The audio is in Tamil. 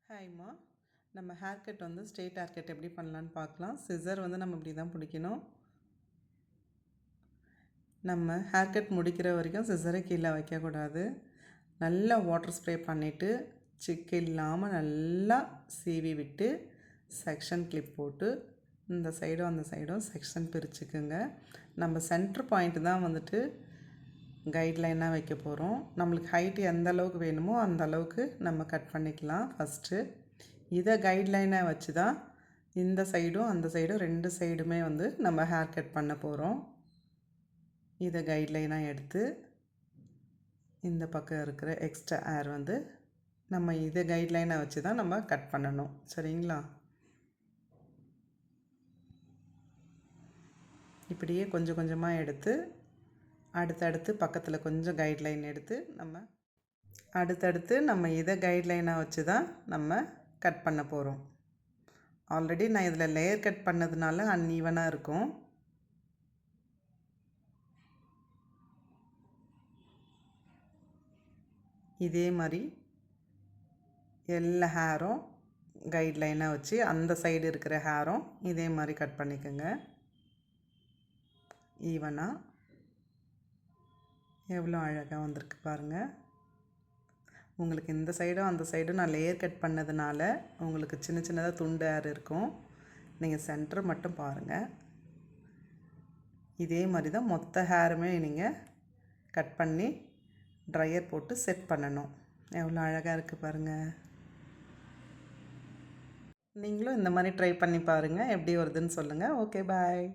ஹாய்மா. நம்ம ஹேர் கட் வந்து ஸ்ட்ரெயிட் ஹேர் கட் எப்படி பண்ணலான்னு பார்க்கலாம். சிசர் வந்து நம்ம இப்படி தான் பிடிக்கணும். நம்ம ஹேர் கட் முடிக்கிற வரைக்கும் சிசரை கீழே வைக்கக்கூடாது. நல்லா வாட்டர் ஸ்ப்ரே பண்ணிவிட்டு சிக்கு இல்லாமல் நல்லா சீவி விட்டு செக்ஷன் கிளிப் போட்டு இந்த சைடும் அந்த சைடும் செக்ஷன் பிரிச்சுக்குங்க. நம்ம சென்டர் பாயிண்ட் தான் வந்துட்டு கைட்லைனாக வைக்க போகிறோம். நம்மளுக்கு ஹைட்டு எந்த அளவுக்கு வேணுமோ அந்த அளவுக்கு நம்ம கட் பண்ணிக்கலாம். ஃபஸ்ட்டு இதை கைட்லைனாக வச்சு தான் இந்த சைடும் அந்த சைடும் ரெண்டு சைடுமே வந்து நம்ம ஹேர் கட் பண்ண போகிறோம். இதை கைட்லைனாக எடுத்து இந்த பக்கம் இருக்கிற எக்ஸ்ட்ரா ஹேர் வந்து நம்ம இதை கைட்லைனாக வச்சு தான் நம்ம கட் பண்ணணும். சரிங்களா? இப்படியே கொஞ்சம் கொஞ்சமாக எடுத்து அடுத்தடுத்து பக்கத்தில் கொஞ்சம் கைட்லைன் எடுத்து நம்ம இதை கைட்லைனாக வச்சு தான் நம்ம கட் பண்ண போகிறோம். ஆல்ரெடி நான் இதில் லேயர் கட் பண்ணதுனால அன்ஈவனாக இருக்கும். இதே மாதிரி எல்லா ஹேரும் கைட்லைனாக வச்சு அந்த சைடு இருக்கிற ஹேரும் இதே மாதிரி கட் பண்ணிக்கோங்க. ஈவனாக எவ்வளோ அழகாக வந்திருக்கு பாருங்கள். உங்களுக்கு இந்த சைடும் அந்த சைடும் நான் லேயர் கட் பண்ணதுனால உங்களுக்கு சின்ன சின்னதாக துண்டு ஹேர் இருக்கும். நீங்கள் சென்டர் மட்டும் பாருங்கள். இதே மாதிரி தான் மொத்த ஹேருமே நீங்கள் கட் பண்ணி ட்ரையர் போட்டு செட் பண்ணணும். எவ்வளோ அழகாக இருக்குது பாருங்கள். நீங்களும் இந்த மாதிரி ட்ரை பண்ணி பாருங்கள். எப்படி வருதுன்னு சொல்லுங்கள். ஓகே, பாய்.